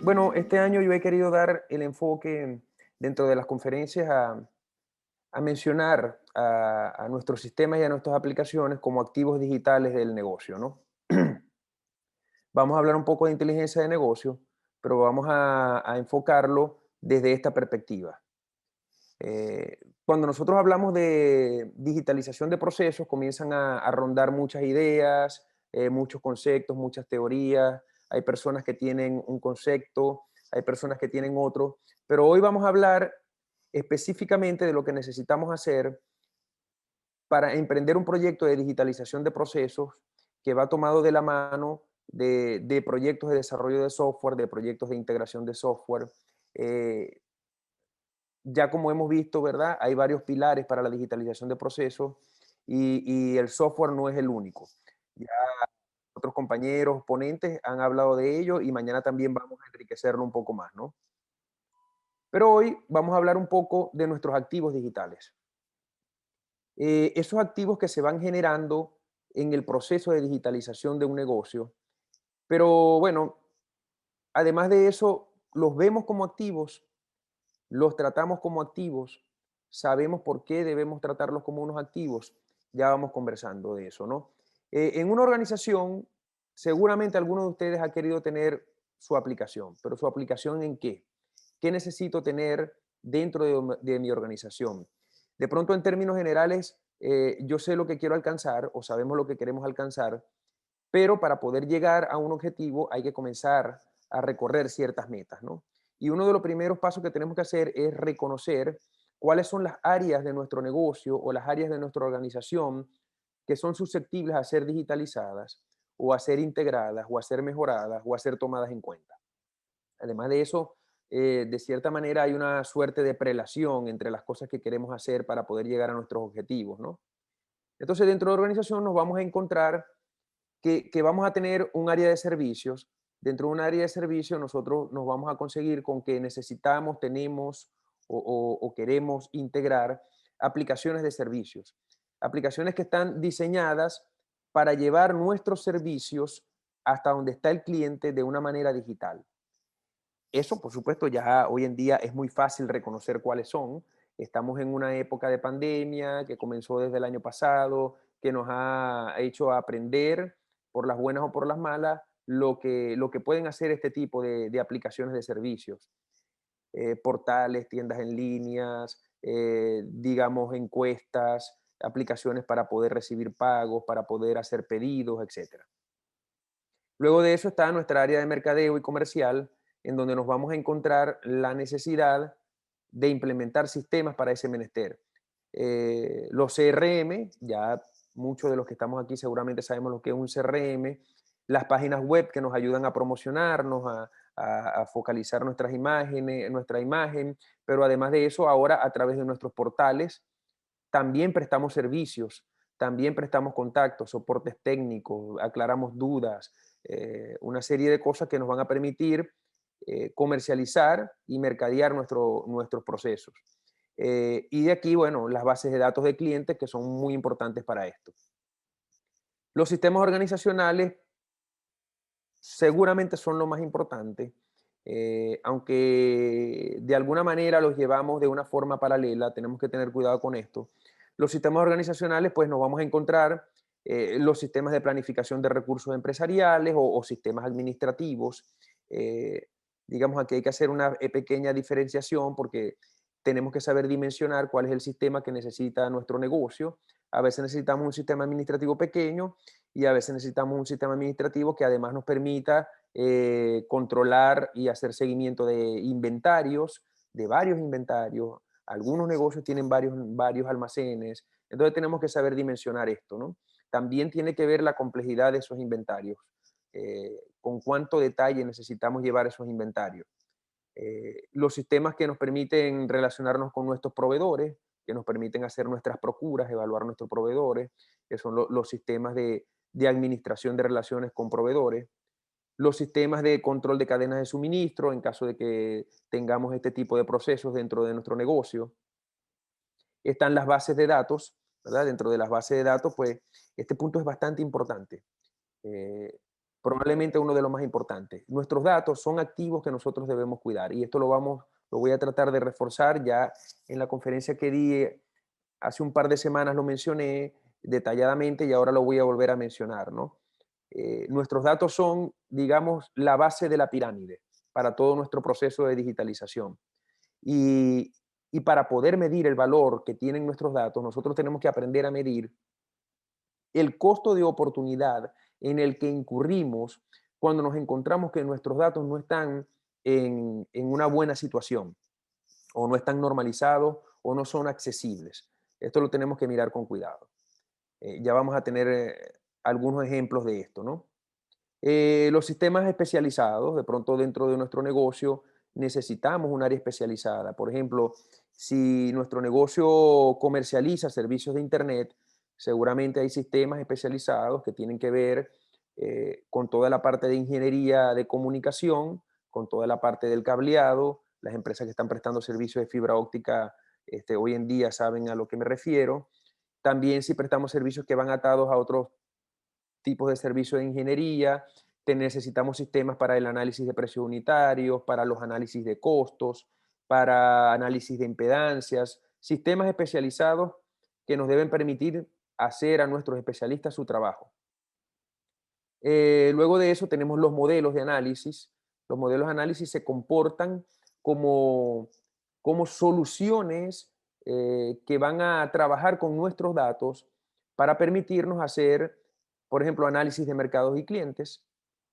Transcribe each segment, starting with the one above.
Bueno, este año yo he querido dar el enfoque dentro de las conferencias a mencionar a nuestros sistemas y a nuestras aplicaciones como activos digitales del negocio, ¿no? Vamos a hablar un poco de inteligencia de negocio, pero vamos a enfocarlo desde esta perspectiva. Cuando nosotros hablamos de digitalización de procesos, comienzan a rondar muchas ideas, muchos conceptos, muchas teorías. Hay personas que tienen un concepto, hay personas que tienen otro, pero hoy vamos a hablar específicamente de lo que necesitamos hacer para emprender un proyecto de digitalización de procesos que va tomado de la mano de proyectos de desarrollo de software, de proyectos de integración de software. Eh, ya como hemos visto, ¿verdad? Hay varios pilares para la digitalización de procesos y el software no es el único. Ya otros compañeros, ponentes han hablado de ello y mañana también vamos a enriquecerlo un poco más, ¿no? Pero hoy vamos a hablar un poco de nuestros activos digitales. Esos activos que se van generando en el proceso de digitalización de un negocio, pero bueno, además de eso, los vemos como activos, los tratamos como activos, sabemos por qué debemos tratarlos como unos activos. Ya vamos conversando de eso, ¿no? En una organización, seguramente alguno de ustedes ha querido tener su aplicación, pero ¿su aplicación en qué? ¿Qué necesito tener dentro de mi organización? De pronto, en términos generales, yo sé lo que quiero alcanzar o sabemos lo que queremos alcanzar, pero para poder llegar a un objetivo hay que comenzar a recorrer ciertas metas, ¿no? Y uno de los primeros pasos que tenemos que hacer es reconocer cuáles son las áreas de nuestro negocio o las áreas de nuestra organización que son susceptibles a ser digitalizadas o a ser integradas o a ser mejoradas o a ser tomadas en cuenta. Además de eso, de cierta manera hay una suerte de prelación entre las cosas que queremos hacer para poder llegar a nuestros objetivos, ¿no? Entonces, dentro de la organización nos vamos a encontrar que vamos a tener un área de servicios. Dentro de un área de servicios nosotros nos vamos a conseguir con que necesitamos, tenemos o queremos integrar aplicaciones de servicios. Aplicaciones que están diseñadas para llevar nuestros servicios hasta donde está el cliente de una manera digital. Eso, por supuesto, ya hoy en día es muy fácil reconocer cuáles son. Estamos en una época de pandemia que comenzó desde el año pasado, que nos ha hecho aprender, por las buenas o por las malas, lo que pueden hacer este tipo de aplicaciones de servicios. Portales, tiendas en líneas, digamos, encuestas, aplicaciones para poder recibir pagos, para poder hacer pedidos, etcétera. Luego de eso está nuestra área de mercadeo y comercial, en donde nos vamos a encontrar la necesidad de implementar sistemas para ese menester. Los CRM, ya muchos de los que estamos aquí seguramente sabemos lo que es un CRM, las páginas web que nos ayudan a promocionarnos, a focalizar nuestras imágenes, nuestra imagen, pero además de eso, ahora a través de nuestros portales también prestamos servicios, también prestamos contactos, soportes técnicos, aclaramos dudas, una serie de cosas que nos van a permitir comercializar y mercadear nuestros procesos. Y de aquí, bueno, las bases de datos de clientes que son muy importantes para esto. Los sistemas organizacionales seguramente son lo más importante, aunque de alguna manera los llevamos de una forma paralela, tenemos que tener cuidado con esto. Los sistemas organizacionales, pues nos vamos a encontrar los sistemas de planificación de recursos empresariales o sistemas administrativos. Eh, digamos, aquí hay que hacer una pequeña diferenciación porque tenemos que saber dimensionar cuál es el sistema que necesita nuestro negocio. A veces necesitamos un sistema administrativo pequeño y a veces necesitamos un sistema administrativo que además nos permita controlar y hacer seguimiento de inventarios, de varios inventarios. Algunos negocios tienen varios almacenes, entonces tenemos que saber dimensionar esto, ¿no? También tiene que ver la complejidad de esos inventarios, con cuánto detalle necesitamos llevar esos inventarios. Los sistemas que nos permiten relacionarnos con nuestros proveedores, que nos permiten hacer nuestras procuras, evaluar nuestros proveedores, que son los sistemas de administración de relaciones con proveedores, los sistemas de control de cadenas de suministro en caso de que tengamos este tipo de procesos dentro de nuestro negocio. Están las bases de datos, ¿verdad? Dentro de las bases de datos, pues este punto es bastante importante. Eh, probablemente uno de los más importantes. Nuestros datos son activos que nosotros debemos cuidar y esto lo voy a tratar de reforzar ya en la conferencia que di hace un par de semanas, lo mencioné detalladamente y ahora lo voy a volver a mencionar, ¿no? Nuestros datos son, digamos, la base de la pirámide para todo nuestro proceso de digitalización. Y, y para poder medir el valor que tienen nuestros datos, nosotros tenemos que aprender a medir el costo de oportunidad en el que incurrimos cuando nos encontramos que nuestros datos no están en una buena situación o no están normalizados o no son accesibles. Esto lo tenemos que mirar con cuidado. Ya vamos a tener algunos ejemplos de esto, ¿no? Los sistemas especializados, de pronto dentro de nuestro negocio necesitamos un área especializada. Por ejemplo, si nuestro negocio comercializa servicios de Internet, seguramente hay sistemas especializados que tienen que ver con toda la parte de ingeniería de comunicación, con toda la parte del cableado. Las empresas que están prestando servicios de fibra óptica hoy en día saben a lo que me refiero. También si prestamos servicios que van atados a otros tipos de servicios de ingeniería, necesitamos sistemas para el análisis de precios unitarios, para los análisis de costos, para análisis de impedancias, sistemas especializados que nos deben permitir hacer a nuestros especialistas su trabajo. Luego de eso tenemos los modelos de análisis. Los modelos de análisis se comportan como, como soluciones que van a trabajar con nuestros datos para permitirnos hacer, por ejemplo, análisis de mercados y clientes,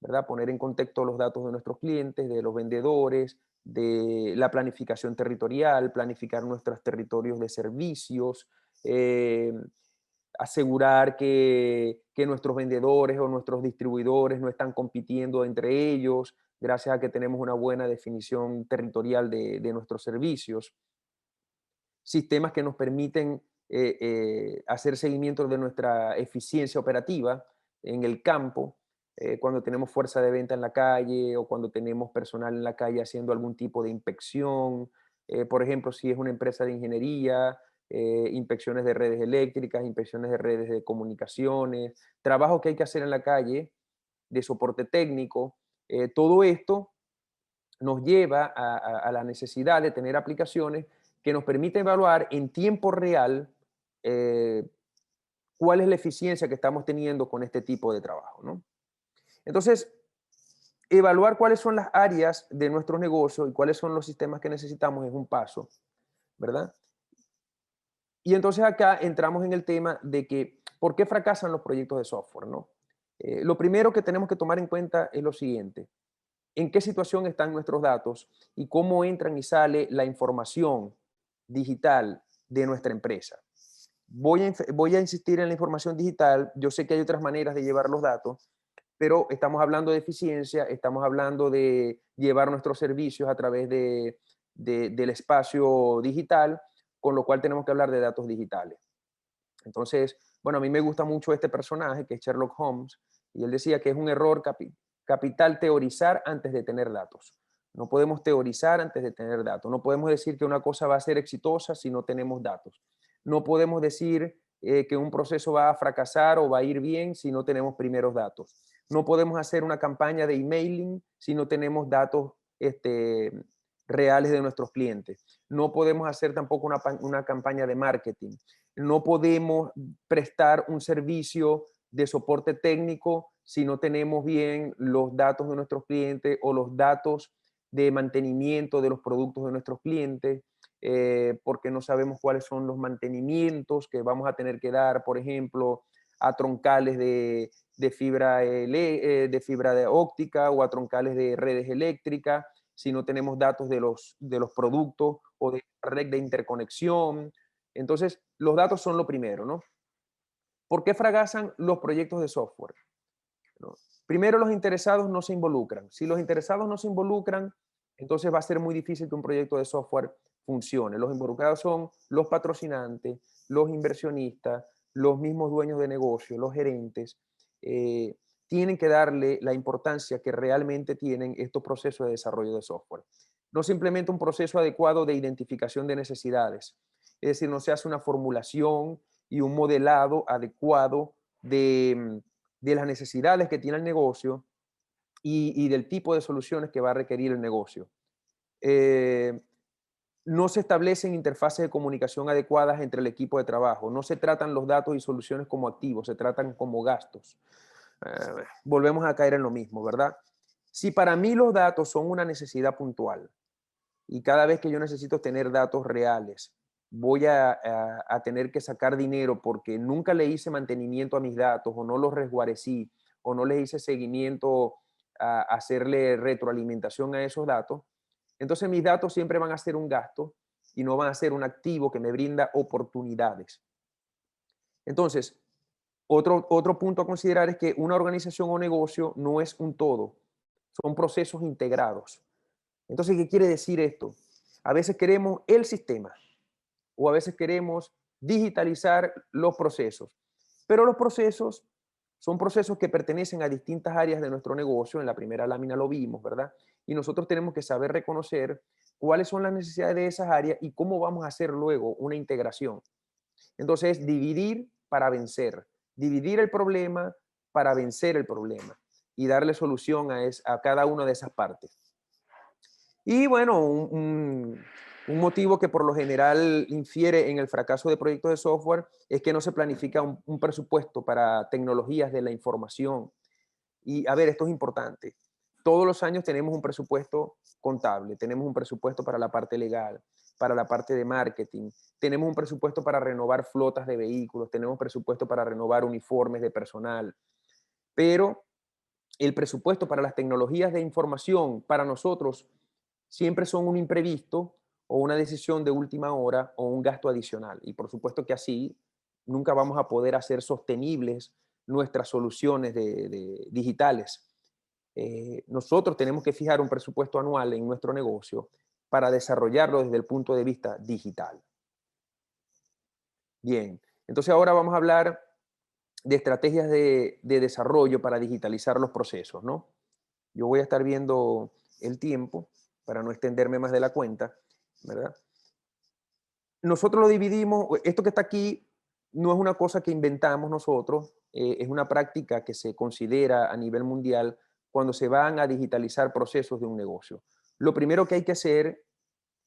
¿verdad? Poner en contexto los datos de nuestros clientes, de los vendedores, de la planificación territorial, planificar nuestros territorios de servicios, asegurar que nuestros vendedores o nuestros distribuidores no están compitiendo entre ellos, gracias a que tenemos una buena definición territorial de nuestros servicios. Sistemas que nos permiten hacer seguimiento de nuestra eficiencia operativa en el campo, cuando tenemos fuerza de venta en la calle o cuando tenemos personal en la calle haciendo algún tipo de inspección. Por ejemplo, si es una empresa de ingeniería, inspecciones de redes eléctricas, inspecciones de redes de comunicaciones, trabajo que hay que hacer en la calle de soporte técnico. Todo esto nos lleva a la necesidad de tener aplicaciones que nos permiten evaluar en tiempo real eh, cuál es la eficiencia que estamos teniendo con este tipo de trabajo, ¿no? Entonces, evaluar cuáles son las áreas de nuestro negocio y cuáles son los sistemas que necesitamos es un paso, ¿verdad? Y entonces acá entramos en el tema de que, ¿por qué fracasan los proyectos de software, no? Lo primero que tenemos que tomar en cuenta es lo siguiente: en qué situación están nuestros datos y cómo entran y sale la información digital de nuestra empresa. Voy a insistir en la información digital. Yo sé que hay otras maneras de llevar los datos, pero estamos hablando de eficiencia, estamos hablando de llevar nuestros servicios a través del espacio digital, con lo cual tenemos que hablar de datos digitales. Entonces, bueno, a mí me gusta mucho este personaje que es Sherlock Holmes, y él decía que es un error capital teorizar antes de tener datos. No podemos teorizar antes de tener datos. No podemos decir que una cosa va a ser exitosa si no tenemos datos. No podemos decir que un proceso va a fracasar o va a ir bien si no tenemos primeros datos. No podemos hacer una campaña de emailing si no tenemos datos reales de nuestros clientes. No podemos hacer tampoco una campaña de marketing. No podemos prestar un servicio de soporte técnico si no tenemos bien los datos de nuestros clientes o los datos de mantenimiento de los productos de nuestros clientes, porque no sabemos cuáles son los mantenimientos que vamos a tener que dar, por ejemplo, a troncales de fibra de óptica o a troncales de redes eléctricas, si no tenemos datos de los productos o de red de interconexión. Entonces, los datos son lo primero, ¿no? ¿Por qué fracasan los proyectos de software? ¿No? Primero, los interesados no se involucran. Si los interesados no se involucran, entonces va a ser muy difícil que un proyecto de software funcione. Los involucrados son los patrocinantes, los inversionistas, los mismos dueños de negocio, los gerentes. Tienen que darle la importancia que realmente tienen estos procesos de desarrollo de software. No simplemente un proceso adecuado de identificación de necesidades. Es decir, no se hace una formulación y un modelado adecuado de las necesidades que tiene el negocio, y del tipo de soluciones que va a requerir el negocio. Eh, no se establecen interfaces de comunicación adecuadas entre el equipo de trabajo. No se tratan los datos y soluciones como activos, se tratan como gastos. Volvemos a caer en lo mismo, ¿verdad? Si para mí los datos son una necesidad puntual y cada vez que yo necesito tener datos reales, voy a tener que sacar dinero porque nunca le hice mantenimiento a mis datos o no los resguarecí o no les hice seguimiento a hacerle retroalimentación a esos datos, entonces mis datos siempre van a ser un gasto y no van a ser un activo que me brinda oportunidades. Entonces, otro punto a considerar es que una organización o negocio no es un todo, son procesos integrados. Entonces, ¿qué quiere decir esto? A veces queremos el sistema o a veces queremos digitalizar los procesos, pero los procesos son procesos que pertenecen a distintas áreas de nuestro negocio. En la primera lámina lo vimos, ¿verdad? Y nosotros tenemos que saber reconocer cuáles son las necesidades de esas áreas y cómo vamos a hacer luego una integración. Entonces, dividir para vencer, dividir el problema para vencer el problema y darle solución a cada una de esas partes. Y bueno, un motivo que por lo general infiere en el fracaso de proyectos de software es que no se planifica un presupuesto para tecnologías de la información. Y a ver, esto es importante. Todos los años tenemos un presupuesto contable, tenemos un presupuesto para la parte legal, para la parte de marketing, tenemos un presupuesto para renovar flotas de vehículos, tenemos presupuesto para renovar uniformes de personal, pero el presupuesto para las tecnologías de información para nosotros siempre son un imprevisto o una decisión de última hora o un gasto adicional. Y por supuesto que así nunca vamos a poder hacer sostenibles nuestras soluciones digitales. Nosotros tenemos que fijar un presupuesto anual en nuestro negocio para desarrollarlo desde el punto de vista digital. Bien, entonces ahora vamos a hablar de estrategias de desarrollo para digitalizar los procesos, ¿no? Yo voy a estar viendo el tiempo para no extenderme más de la cuenta, ¿verdad? Nosotros lo dividimos, esto que está aquí no es una cosa que inventamos nosotros, es una práctica que se considera a nivel mundial cuando se van a digitalizar procesos de un negocio. Lo primero que hay que hacer,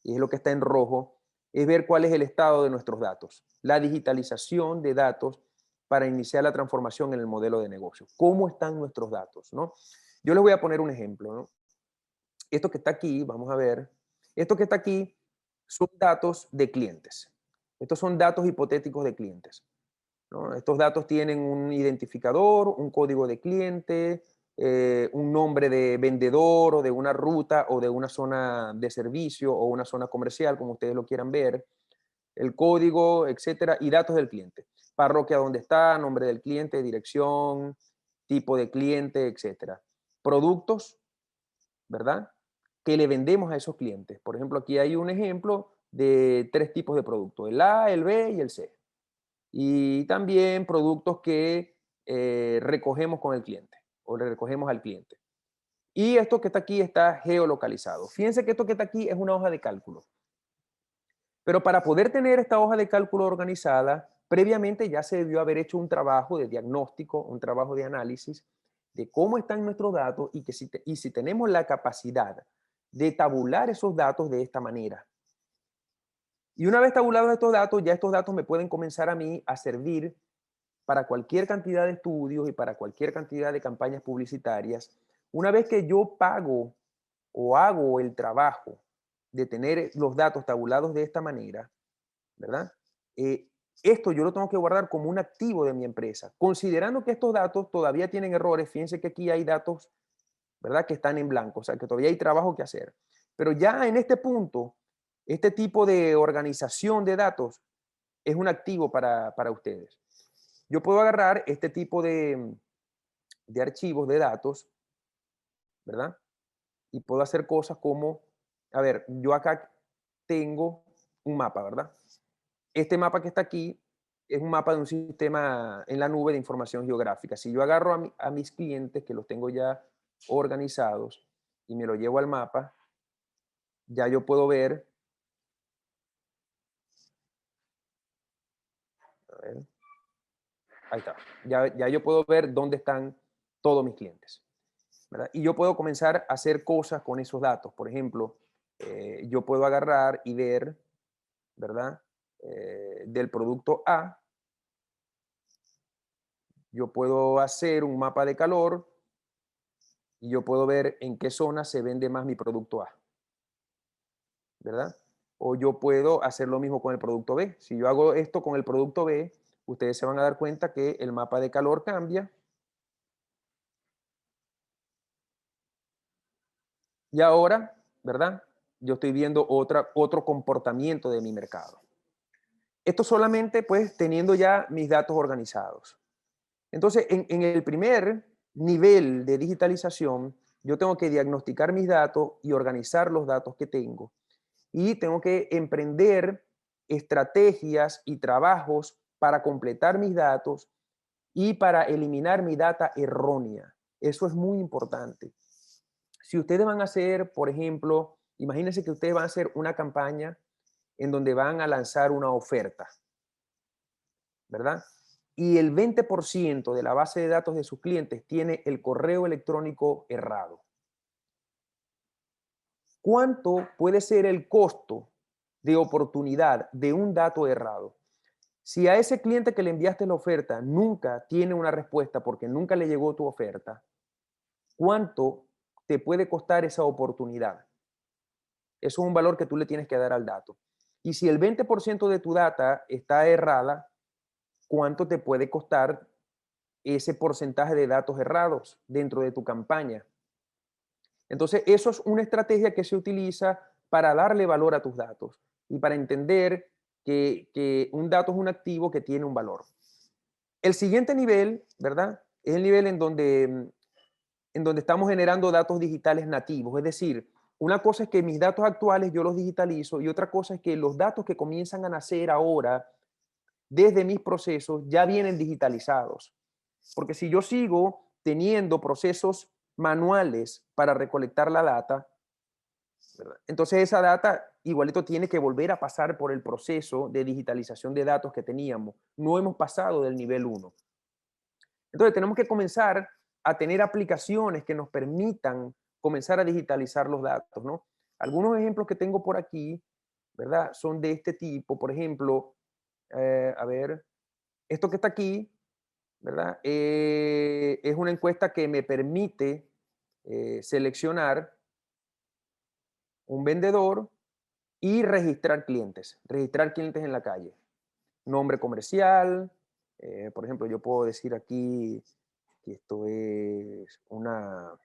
y es lo que está en rojo, es ver cuál es el estado de nuestros datos. La digitalización de datos para iniciar la transformación en el modelo de negocio. ¿Cómo están nuestros datos? ¿No? Yo les voy a poner un ejemplo, ¿no? Esto que está aquí, vamos a ver, esto que está aquí son datos de clientes. Estos son datos hipotéticos de clientes, ¿no? Estos datos tienen un identificador, un código de cliente, un nombre de vendedor o de una ruta o de una zona de servicio o una zona comercial, como ustedes lo quieran ver, el código, etcétera, y datos del cliente. Parroquia donde está, nombre del cliente, dirección, tipo de cliente, etcétera. Productos, ¿verdad? Que le vendemos a esos clientes. Por ejemplo, aquí hay un ejemplo de 3 tipos de productos, el A, el B y el C. Y también productos que recogemos con el cliente o le recogemos al cliente. Y esto que está aquí está geolocalizado. Fíjense que esto que está aquí es una hoja de cálculo. Pero para poder tener esta hoja de cálculo organizada, previamente ya se debió haber hecho un trabajo de diagnóstico, un trabajo de análisis de cómo están nuestros datos y si tenemos la capacidad de tabular esos datos de esta manera. Y una vez tabulados estos datos, ya estos datos me pueden comenzar a mí a servir para cualquier cantidad de estudios y para cualquier cantidad de campañas publicitarias. Una vez que yo pago o hago el trabajo de tener los datos tabulados de esta manera, ¿verdad? Eh, esto yo lo tengo que guardar como un activo de mi empresa. Considerando que estos datos todavía tienen errores, fíjense que aquí hay datos, ¿verdad? Que están en blanco, o sea, que todavía hay trabajo que hacer. Pero ya en este punto, este tipo de organización de datos es un activo para ustedes. Yo puedo agarrar este tipo de archivos de datos, ¿verdad? Y puedo hacer cosas como, a ver, yo acá tengo un mapa, ¿verdad? Este mapa que está aquí es un mapa de un sistema en la nube de información geográfica. Si yo agarro a mis clientes, que los tengo ya organizados, y me lo llevo al mapa, ya yo puedo ver, a ver, ahí está, ya yo puedo ver dónde están todos mis clientes. ¿verdad? Y yo puedo comenzar a hacer cosas con esos datos. Por ejemplo, yo puedo agarrar y ver, ¿verdad? Del producto A, yo puedo hacer un mapa de calor y yo puedo ver en qué zona se vende más mi producto A, ¿verdad? O yo puedo hacer lo mismo con el producto B. Si yo hago esto con el producto B, ustedes se van a dar cuenta que el mapa de calor cambia y ahora, ¿verdad? Yo estoy viendo otro comportamiento de mi mercado. Esto solamente pues teniendo ya mis datos organizados. Entonces, en el primer nivel de digitalización, yo tengo que diagnosticar mis datos y organizar los datos que tengo. Y tengo que emprender estrategias y trabajos para completar mis datos y para eliminar mi data errónea. Eso es muy importante. Si ustedes van a hacer, por ejemplo, imagínense que ustedes van a hacer una campaña en donde van a lanzar una oferta, ¿verdad? Y el 20% de la base de datos de sus clientes tiene el correo electrónico errado. ¿Cuánto puede ser el costo de oportunidad de un dato errado? Si a ese cliente que le enviaste la oferta nunca tiene una respuesta porque nunca le llegó tu oferta, ¿cuánto te puede costar esa oportunidad? Eso es un valor que tú le tienes que dar al dato. Y si el 20% de tu data está errada, ¿cuánto te puede costar ese porcentaje de datos errados dentro de tu campaña? Entonces, eso es una estrategia que se utiliza para darle valor a tus datos y para entender que un dato es un activo que tiene un valor. El siguiente nivel, ¿verdad? Es el nivel en donde estamos generando datos digitales nativos. Es decir, una cosa es que mis datos actuales yo los digitalizo y otra cosa es que los datos que comienzan a nacer ahora desde mis procesos ya vienen digitalizados. Porque si yo sigo teniendo procesos manuales para recolectar la data, ¿verdad? Entonces esa data igualito tiene que volver a pasar por el proceso de digitalización de datos que teníamos. No hemos pasado del nivel 1. Entonces tenemos que comenzar a tener aplicaciones que nos permitan comenzar a digitalizar los datos, ¿no? Algunos ejemplos que tengo por aquí, ¿verdad? Son de este tipo. Por ejemplo, a ver, esto que está aquí, ¿verdad? Es una encuesta que me permite seleccionar un vendedor y registrar clientes en la calle. Nombre comercial, por ejemplo, yo puedo decir aquí que esto es una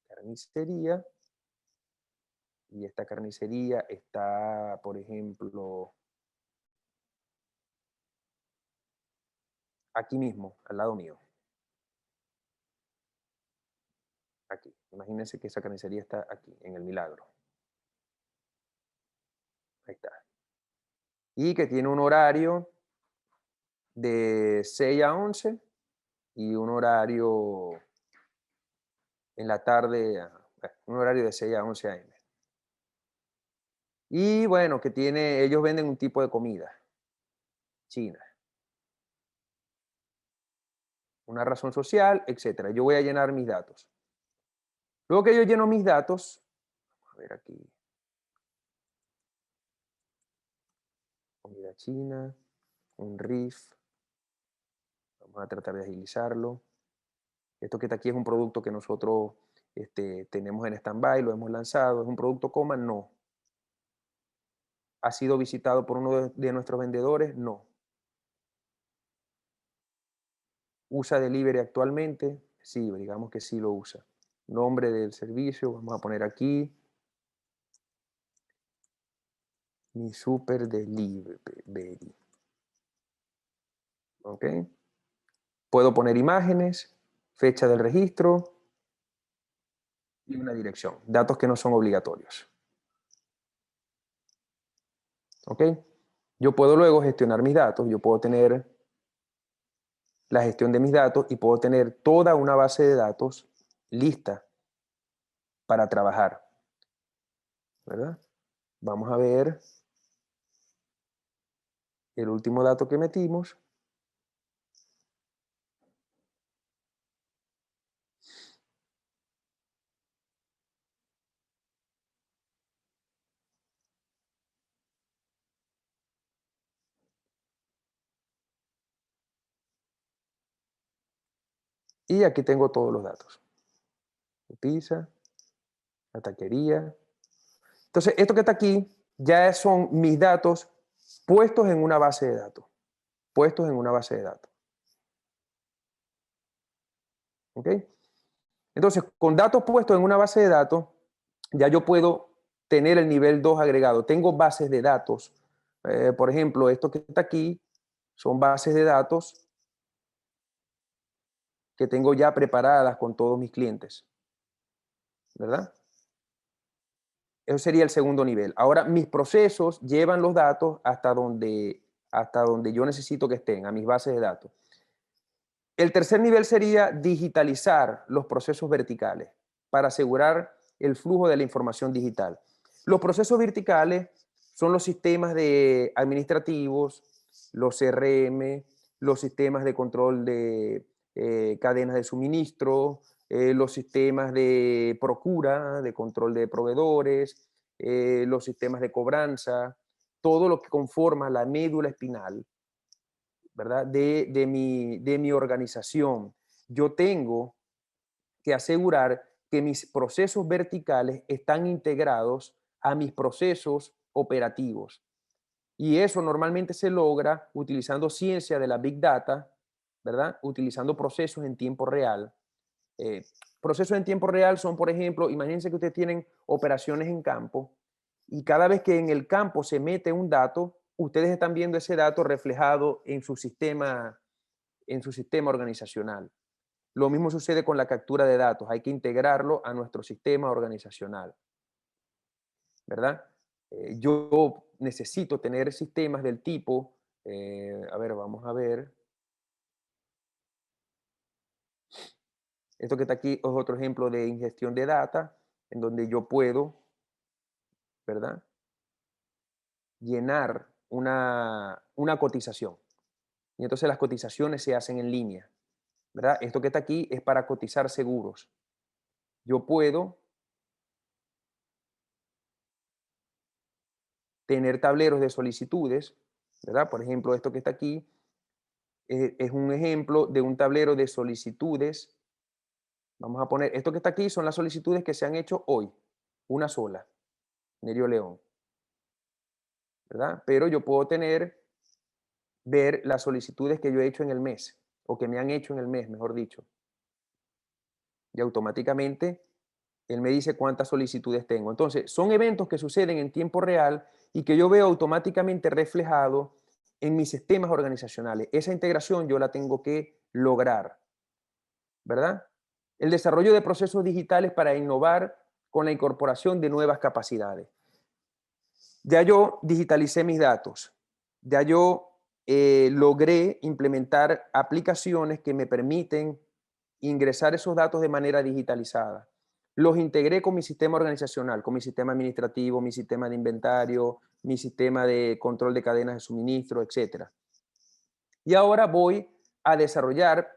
carnicería y esta carnicería está, por ejemplo, aquí mismo, al lado mío. Aquí. Imagínense que esa carnicería está aquí, en el Milagro. Ahí está. Y que tiene un horario de 6 a 11 y un horario en la tarde, un horario de 6 a 11 a.m. Y bueno, que tiene, ellos venden un tipo de comida china, una razón social, etcétera. Yo voy a llenar mis datos. Luego que yo lleno mis datos, a ver aquí, comida china, un riff, vamos a tratar de agilizarlo. Esto que está aquí es un producto que nosotros tenemos en stand-by, lo hemos lanzado, es un producto coma, no. ¿Ha sido visitado por uno de nuestros vendedores? No. ¿Usa delivery actualmente? Sí, digamos que sí lo usa. Nombre del servicio, vamos a poner aquí. Mi super delivery. ¿Ok? Puedo poner imágenes, fecha del registro y una dirección. Datos que no son obligatorios. ¿Ok? Yo puedo luego gestionar mis datos. Yo puedo tener la gestión de mis datos y puedo tener toda una base de datos lista para trabajar. ¿Verdad? Vamos a ver el último dato que metimos. Y aquí tengo todos los datos. Pizza, la taquería. Entonces, esto que está aquí ya son mis datos puestos en una base de datos. Puestos en una base de datos. ¿Ok? Entonces, con datos puestos en una base de datos, ya yo puedo tener el nivel 2 agregado. Tengo bases de datos. Por ejemplo, esto que está aquí son bases de datos que tengo ya preparadas con todos mis clientes. ¿Verdad? Eso sería el segundo nivel. Ahora, mis procesos llevan los datos hasta donde yo necesito que estén, a mis bases de datos. El tercer nivel sería digitalizar los procesos verticales para asegurar el flujo de la información digital. Los procesos verticales son los sistemas administrativos, los CRM, los sistemas de control de cadenas de suministro, los sistemas de procura, de control de proveedores, los sistemas de cobranza, todo lo que conforma la médula espinal, ¿verdad? De mi organización. Yo tengo que asegurar que mis procesos verticales están integrados a mis procesos operativos. Y eso normalmente se logra utilizando ciencia de la Big Data, ¿verdad? Utilizando procesos en tiempo real. Procesos en tiempo real son, por ejemplo, imagínense que ustedes tienen operaciones en campo y cada vez que en el campo se mete un dato, ustedes están viendo ese dato reflejado en su sistema organizacional. Lo mismo sucede con la captura de datos. Hay que integrarlo a nuestro sistema organizacional, ¿verdad? Yo necesito tener sistemas del tipo, a ver, vamos a ver. Esto que está aquí es otro ejemplo de ingestión de data, en donde yo puedo, ¿verdad? Llenar una cotización. Y entonces las cotizaciones se hacen en línea, ¿verdad? Esto que está aquí es para cotizar seguros. Yo puedo tener tableros de solicitudes, ¿verdad? Por ejemplo, esto que está aquí es un ejemplo de un tablero de solicitudes. Vamos a poner, esto que está aquí son las solicitudes que se han hecho hoy, una sola, Nerio León, ¿verdad? Pero yo puedo ver las solicitudes que yo he hecho en el mes, o que me han hecho en el mes, mejor dicho. Y automáticamente él me dice cuántas solicitudes tengo. Entonces, son eventos que suceden en tiempo real y que yo veo automáticamente reflejado en mis sistemas organizacionales. Esa integración yo la tengo que lograr, ¿verdad? El desarrollo de procesos digitales para innovar con la incorporación de nuevas capacidades. Ya yo digitalicé mis datos, ya yo logré implementar aplicaciones que me permiten ingresar esos datos de manera digitalizada. Los integré con mi sistema organizacional, con mi sistema administrativo, mi sistema de inventario, mi sistema de control de cadenas de suministro, etc. Y ahora voy a desarrollar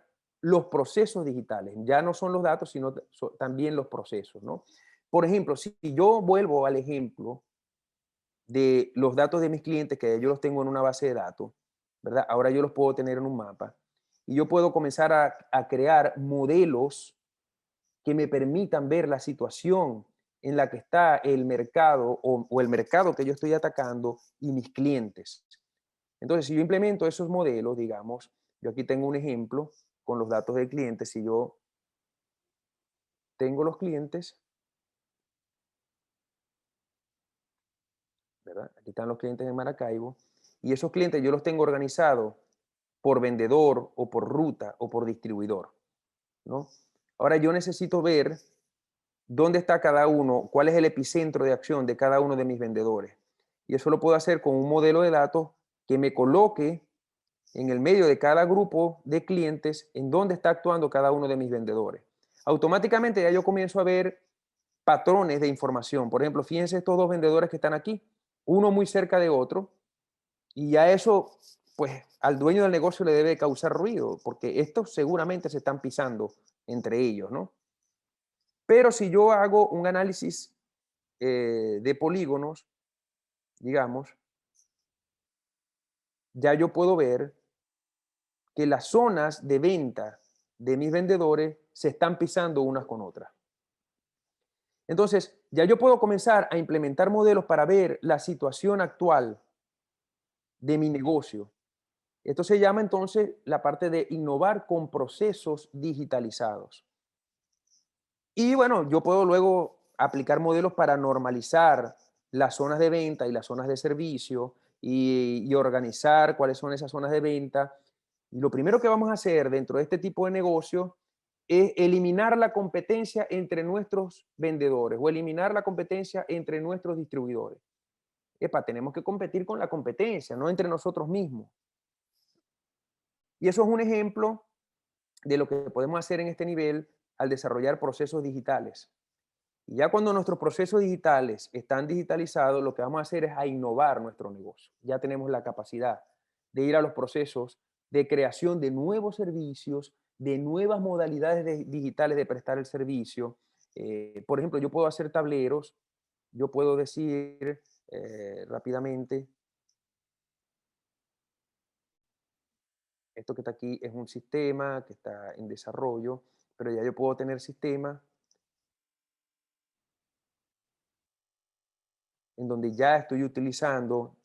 los procesos digitales. Ya no son los datos, sino también los procesos, ¿no? Por ejemplo, si yo vuelvo al ejemplo de los datos de mis clientes, que yo los tengo en una base de datos, ¿verdad? Ahora yo los puedo tener en un mapa y yo puedo comenzar a crear modelos que me permitan ver la situación en la que está el mercado o el mercado que yo estoy atacando y mis clientes. Entonces, si yo implemento esos modelos, digamos, yo aquí tengo un ejemplo con los datos del cliente. Si yo tengo los clientes, ¿verdad? Aquí están los clientes en Maracaibo y esos clientes yo los tengo organizados por vendedor o por ruta o por distribuidor, ¿no? Ahora yo necesito ver dónde está cada uno, cuál es el epicentro de acción de cada uno de mis vendedores. Y eso lo puedo hacer con un modelo de datos que me coloque en el medio de cada grupo de clientes en dónde está actuando cada uno de mis vendedores. Automáticamente ya yo comienzo a ver patrones de información. Por ejemplo, fíjense estos dos vendedores que están aquí, uno muy cerca de otro, y ya eso, pues, al dueño del negocio le debe causar ruido, porque estos seguramente se están pisando entre ellos, ¿no? Pero si yo hago un análisis de polígonos, digamos, ya yo puedo ver que las zonas de venta de mis vendedores se están pisando unas con otras. Entonces, ya yo puedo comenzar a implementar modelos para ver la situación actual de mi negocio. Esto se llama entonces la parte de innovar con procesos digitalizados. Y bueno, yo puedo luego aplicar modelos para normalizar las zonas de venta y las zonas de servicio y organizar cuáles son esas zonas de venta. Y lo primero que vamos a hacer dentro de este tipo de negocio es eliminar la competencia entre nuestros vendedores o eliminar la competencia entre nuestros distribuidores. Epa, tenemos que competir con la competencia, no entre nosotros mismos. Y eso es un ejemplo de lo que podemos hacer en este nivel al desarrollar procesos digitales. Y ya cuando nuestros procesos digitales están digitalizados, lo que vamos a hacer es a innovar nuestro negocio. Ya tenemos la capacidad de ir a los procesos de creación de nuevos servicios, de nuevas modalidades digitales de prestar el servicio. Por ejemplo, yo puedo hacer tableros, yo puedo decir rápidamente, esto que está aquí es un sistema que está en desarrollo, pero ya yo puedo tener sistemas en donde ya estoy utilizando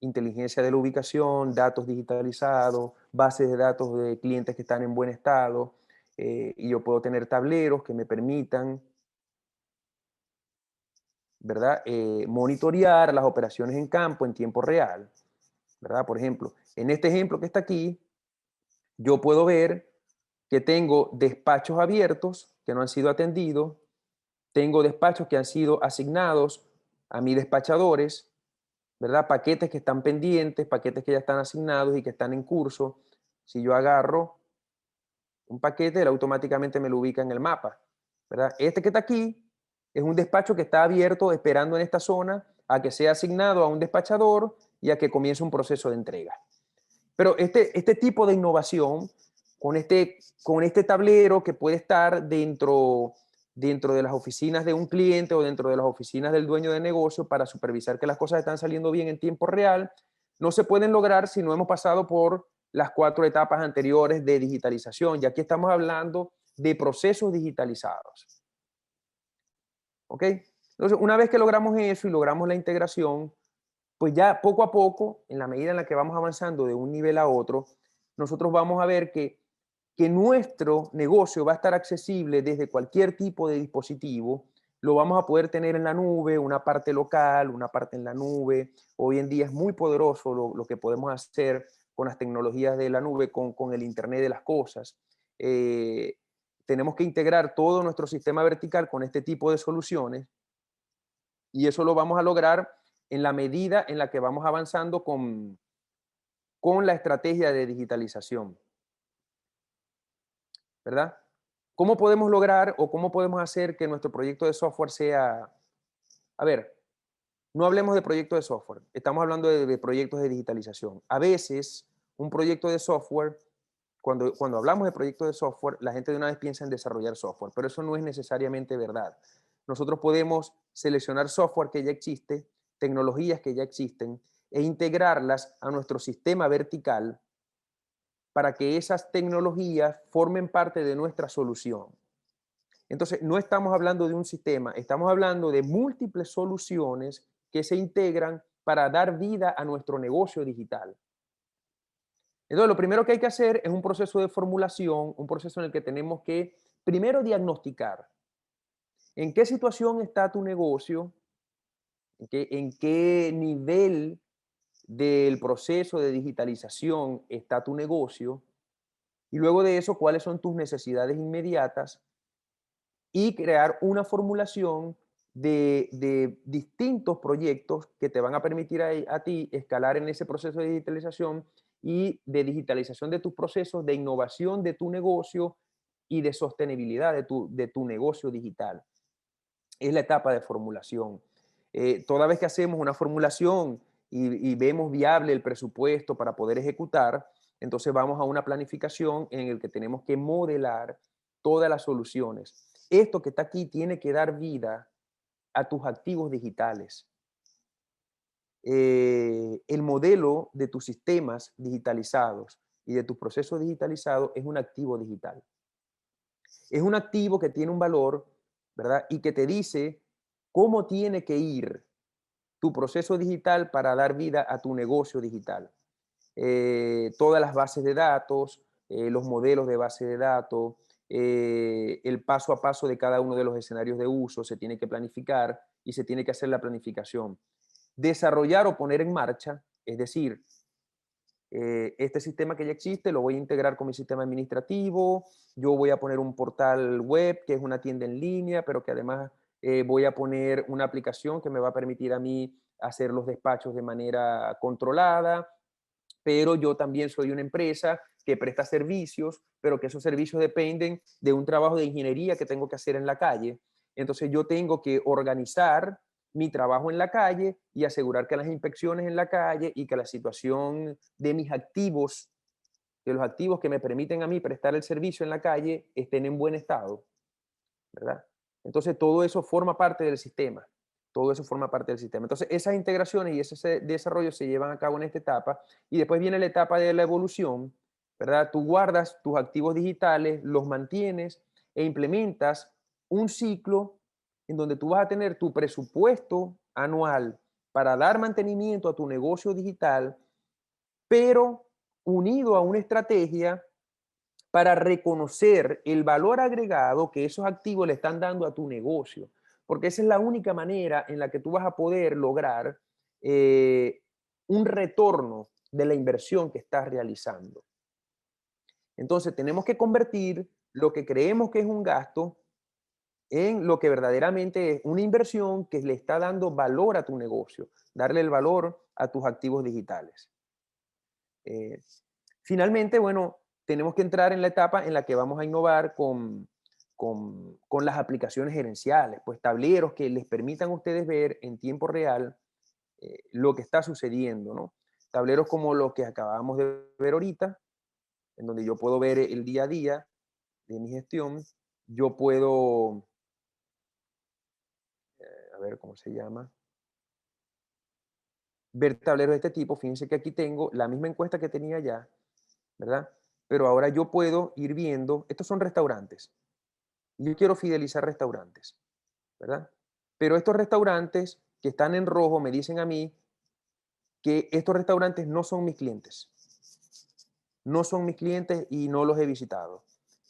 inteligencia de la ubicación, datos digitalizados, bases de datos de clientes que están en buen estado, y yo puedo tener tableros que me permitan, ¿verdad? Monitorear las operaciones en campo en tiempo real, ¿verdad? Por ejemplo, en este ejemplo que está aquí, yo puedo ver que tengo despachos abiertos que no han sido atendidos, tengo despachos que han sido asignados a mis despachadores, ¿verdad? Paquetes que están pendientes, paquetes que ya están asignados y que están en curso. Si yo agarro un paquete, él automáticamente me lo ubica en el mapa, ¿verdad? Este que está aquí es un despacho que está abierto esperando en esta zona a que sea asignado a un despachador y a que comience un proceso de entrega. Pero este tipo de innovación, con este tablero que puede estar dentro de las oficinas de un cliente o dentro de las oficinas del dueño de negocio para supervisar que las cosas están saliendo bien en tiempo real, no se pueden lograr si no hemos pasado por las 4 etapas anteriores de digitalización. Y aquí estamos hablando de procesos digitalizados. ¿Ok? Entonces, una vez que logramos eso y logramos la integración, pues ya poco a poco, en la medida en la que vamos avanzando de un nivel a otro, nosotros vamos a ver que nuestro negocio va a estar accesible desde cualquier tipo de dispositivo. Lo vamos a poder tener en la nube, una parte local, una parte en la nube. Hoy en día es muy poderoso lo que podemos hacer con las tecnologías de la nube, con el Internet de las cosas. Eh, Tenemos que integrar todo nuestro sistema vertical con este tipo de soluciones y eso lo vamos a lograr en la medida en la que vamos avanzando con la estrategia de digitalización, ¿verdad? ¿Cómo podemos lograr o cómo podemos hacer que nuestro proyecto de software sea, a ver, no hablemos de proyectos de software, estamos hablando de proyectos de digitalización. A veces, un proyecto de software, cuando hablamos de proyectos de software, la gente de una vez piensa en desarrollar software, pero eso no es necesariamente verdad. Nosotros podemos seleccionar software que ya existe, tecnologías que ya existen, e integrarlas a nuestro sistema vertical para que esas tecnologías formen parte de nuestra solución. Entonces, no estamos hablando de un sistema, estamos hablando de múltiples soluciones que se integran para dar vida a nuestro negocio digital. Entonces, lo primero que hay que hacer es un proceso de formulación, un proceso en el que tenemos que primero diagnosticar en qué situación está tu negocio, en qué nivel del proceso de digitalización está tu negocio, y luego de eso, cuáles son tus necesidades inmediatas y crear una formulación de distintos proyectos que te van a permitir a ti escalar en ese proceso de digitalización y de digitalización de tus procesos, de innovación de tu negocio y de sostenibilidad de tu negocio digital. Es la etapa de formulación. Toda vez que hacemos una formulación y vemos viable el presupuesto para poder ejecutar, entonces vamos a una planificación en el que tenemos que modelar todas las soluciones. Esto que está aquí tiene que dar vida a tus activos digitales. El modelo de tus sistemas digitalizados y de tus procesos digitalizados es un activo digital. Es un activo que tiene un valor, ¿verdad? Y que te dice cómo tiene que ir tu proceso digital para dar vida a tu negocio digital. Todas las bases de datos, los modelos de base de datos, el paso a paso de cada uno de los escenarios de uso, se tiene que planificar y se tiene que hacer la planificación. Desarrollar o poner en marcha, es decir, este sistema que ya existe lo voy a integrar con mi sistema administrativo, yo voy a poner un portal web que es una tienda en línea, pero que además voy a poner una aplicación que me va a permitir a mí hacer los despachos de manera controlada, pero yo también soy una empresa que presta servicios, pero que esos servicios dependen de un trabajo de ingeniería que tengo que hacer en la calle. Entonces yo tengo que organizar mi trabajo en la calle y asegurar que las inspecciones en la calle y que la situación de mis activos, de los activos que me permiten a mí prestar el servicio en la calle, estén en buen estado, ¿verdad? Entonces todo eso forma parte del sistema. Todo eso forma parte del sistema. Entonces esas integraciones y ese desarrollo se llevan a cabo en esta etapa y después viene la etapa de la evolución, ¿verdad? Tú guardas tus activos digitales, los mantienes e implementas un ciclo en donde tú vas a tener tu presupuesto anual para dar mantenimiento a tu negocio digital, pero unido a una estrategia para reconocer el valor agregado que esos activos le están dando a tu negocio, porque esa es la única manera en la que tú vas a poder lograr eh, un retorno de la inversión que estás realizando. Entonces, tenemos que convertir lo que creemos que es un gasto en lo que verdaderamente es una inversión que le está dando valor a tu negocio, darle el valor a tus activos digitales. Eh, Finalmente, bueno, tenemos que entrar en la etapa en la que vamos a innovar con las aplicaciones gerenciales, pues tableros que les permitan a ustedes ver en tiempo real lo que está sucediendo, ¿no? Tableros como los que acabamos de ver ahorita, en donde yo puedo ver el día a día de mi gestión, yo puedo, a ver cómo se llama, ver tableros de este tipo. Fíjense que aquí tengo la misma encuesta que tenía ya, ¿verdad? Pero ahora yo puedo ir viendo, estos son restaurantes, y yo quiero fidelizar restaurantes, ¿verdad? Pero estos restaurantes que están en rojo me dicen a mí que estos restaurantes no son mis clientes. No son mis clientes y no los he visitado.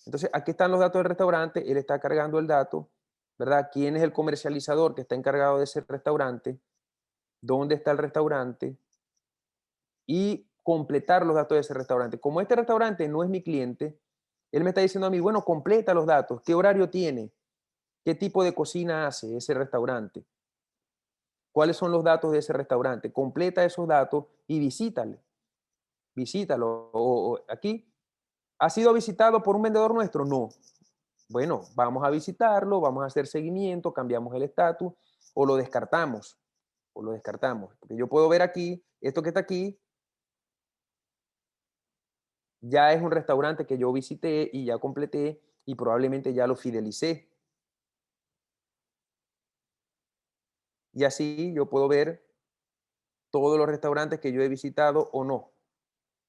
Entonces, aquí están los datos del restaurante, él está cargando el dato, ¿verdad? ¿Quién es el comercializador que está encargado de ese restaurante? ¿Dónde está el restaurante? Y completar los datos de ese restaurante. Como este restaurante no es mi cliente, él me está diciendo a mí, bueno, completa los datos, ¿qué horario tiene? ¿Qué tipo de cocina hace ese restaurante? ¿Cuáles son los datos de ese restaurante? Completa esos datos y visítale. Visítalo. Aquí, ¿ha sido visitado por un vendedor nuestro? No. Bueno, vamos a visitarlo, vamos a hacer seguimiento, cambiamos el estatus o lo descartamos. O lo descartamos. Porque yo puedo ver aquí, esto que está aquí, ya es un restaurante que yo visité y ya completé y probablemente ya lo fidelicé. Y así yo puedo ver todos los restaurantes que yo he visitado o no.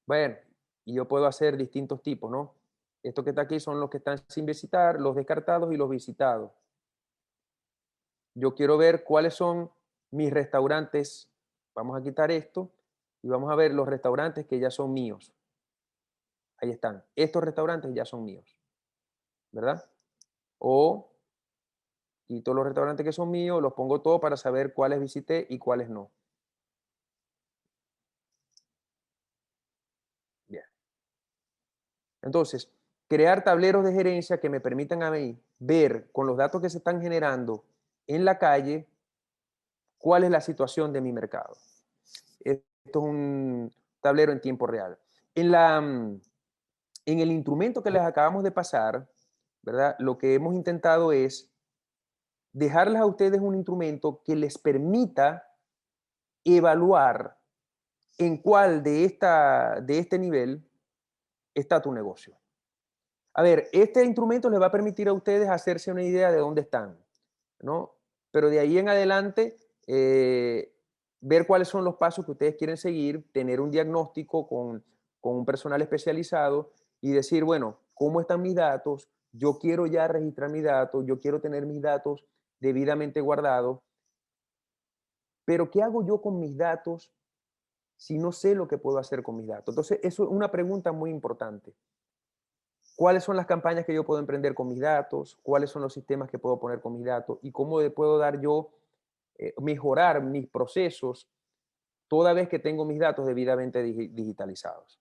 Bueno, y yo puedo hacer distintos tipos, ¿no? Estos que está aquí son los que están sin visitar, los descartados y los visitados. Yo quiero ver cuáles son mis restaurantes. Vamos a quitar esto y vamos a ver los restaurantes que ya son míos. Ahí están. Estos restaurantes ya son míos, ¿verdad? O quito los restaurantes que son míos, los pongo todos para saber cuáles visité y cuáles no. Bien. Entonces, crear tableros de gerencia que me permitan a mí ver con los datos que se están generando en la calle cuál es la situación de mi mercado. Esto es un tablero en tiempo real. En el instrumento que les acabamos de pasar, ¿verdad? Lo que hemos intentado es dejarles a ustedes un instrumento que les permita evaluar en cuál de este nivel está tu negocio. A ver, este instrumento les va a permitir a ustedes hacerse una idea de dónde están, ¿no? Pero de ahí en adelante, ver cuáles son los pasos que ustedes quieren seguir, tener un diagnóstico con con un personal especializado y decir, bueno, ¿cómo están mis datos? Yo quiero ya registrar mis datos, yo quiero tener mis datos debidamente guardados, pero ¿qué hago yo con mis datos si no sé lo que puedo hacer con mis datos? Entonces, eso es una pregunta muy importante. ¿Cuáles son las campañas que yo puedo emprender con mis datos? ¿Cuáles son los sistemas que puedo poner con mis datos? ¿Y cómo le puedo dar yo, mejorar mis procesos toda vez que tengo mis datos debidamente digitalizados?